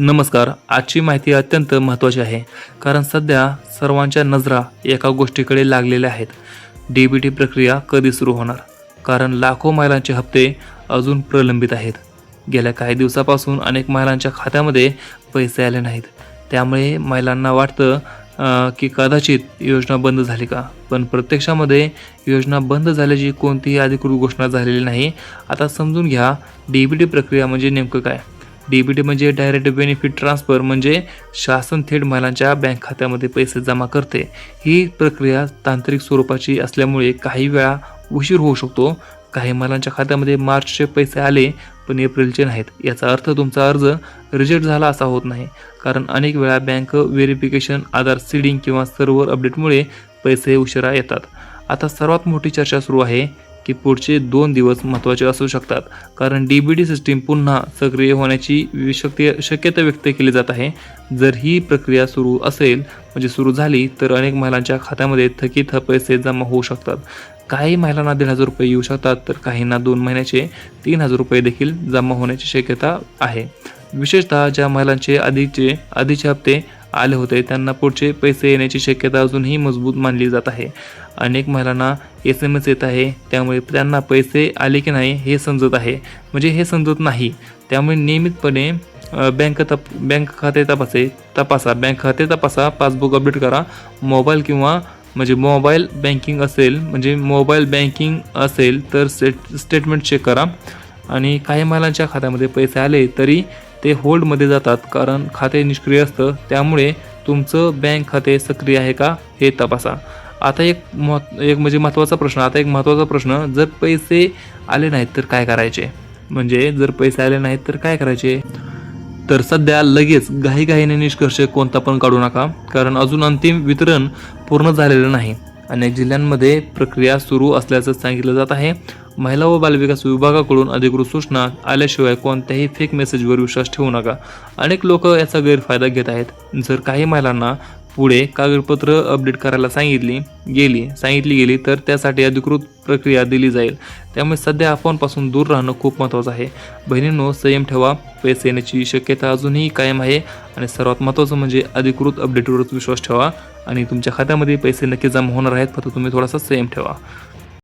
नमस्कार. आजची माहिती अत्यंत महत्त्वाची आहे कारण सध्या सर्वांच्या नजरा एका गोष्टीकडे लागलेल्या आहेत. DBT प्रक्रिया कधी सुरू होणार? कारण लाखो महिलांचे हप्ते अजून प्रलंबित आहेत. गेल्या काही दिवसापासून अनेक महिलांच्या खात्यामध्ये पैसे आले नाहीत. त्यामुळे महिलांना वाटतं की कदाचित योजना बंद झाली का? पण प्रत्यक्षामध्ये योजना बंद झाल्याची कोणतीही अधिकृत घोषणा झालेली नाही. आता समजून घ्या DBT प्रक्रिया म्हणजे नेमकं काय? DBT म्हणजे डायरेक्ट बेनिफिट ट्रान्सफर, म्हणजे शासन थेट महिलांच्या बँक खात्यामध्ये पैसे जमा करते. ही प्रक्रिया तांत्रिक स्वरूपाची असल्यामुळे काही वेळा उशीर होऊ शकतो. काही महिलांच्या खात्यामध्ये मार्चचे पैसे आले पण एप्रिलचे नाहीत. याचा अर्थ तुमचा अर्ज रिजेक्ट झाला असा होत नाही, कारण अनेक वेळा बँक व्हेरिफिकेशन, आधार सीडिंग किंवा सर्व्हर अपडेटमुळे पैसे उशिरा येतात. आता सर्वात मोठी चर्चा सुरू आहे की पुढचे 2 दिवस महत्त्वाचे असू शकतात, कारण DBT सिस्टीम पुन्हा सक्रिय होण्याची शक्यता व्यक्त केली जात आहे. जर ही प्रक्रिया सुरू झाली तर अनेक महिलांच्या खात्यामध्ये थकीत पैसे जमा होऊ शकतात. काही महिलांना 1,500 रुपये येऊ शकतात, तर काहींना 2 महिन्याचे 3,000 रुपये देखील जमा होण्याची शक्यता आहे. विशेषतः ज्या महिलांचे आधीचे हप्ते आले होते त्यांना पुढचे पैसे येण्याची शक्यता अजूनही मजबूत मानली जात आहे. अनेक महिलांना SMS येत आहे, त्यामुळे त्यांना पैसे आले की नाही हे समजत नाही. त्यामुळे नियमितपणे बँक खाते तपासा, पासबुक अपडेट करा. मोबाईल बँकिंग असेल तर स्टेटमेंट चेक करा. आणि काही महिलांच्या खात्यामध्ये पैसे आले तरी ते होल्डमध्ये जातात, कारण खाते निष्क्रिय असतं. त्यामुळे तुमचं बँक खाते सक्रिय आहे का हे तपासा. आता एक महत्त्वाचा प्रश्न, जर पैसे आले नाहीत तर काय करायचे? तर सध्या लगेच घाईघाईने निष्कर्ष कोणता पण काढू नका, कारण अजून अंतिम वितरण पूर्ण झालेलं नाही. अनेक जिल्ह्यांमध्ये प्रक्रिया सुरू असल्याचं सांगितलं जात आहे. महिला व बालविकास विभागाकडून अधिकृत सूचना आल्याशिवाय कोणत्याही फेक मेसेजवर विश्वास ठेवू नका. अनेक लोक याचा गैरफायदा घेत आहेत. जर काही महिलांना पुढे कागदपत्र अपडेट करायला सांगितली गेली तर त्यासाठी अधिकृत प्रक्रिया दिली जाईल. त्यामुळे सध्या अफवांपासून दूर राहणं खूप महत्त्वाचं आहे. बहिणींनो, संयम ठेवा. पैसे येण्याची शक्यता अजूनही कायम आहे आणि सर्वात महत्त्वाचं म्हणजे अधिकृत अपडेटवरच विश्वास ठेवा आणि तुमच्या खात्यामध्ये पैसे नक्की जमा होणार आहेत, फक्त तुम्ही थोडासा संयम ठेवा.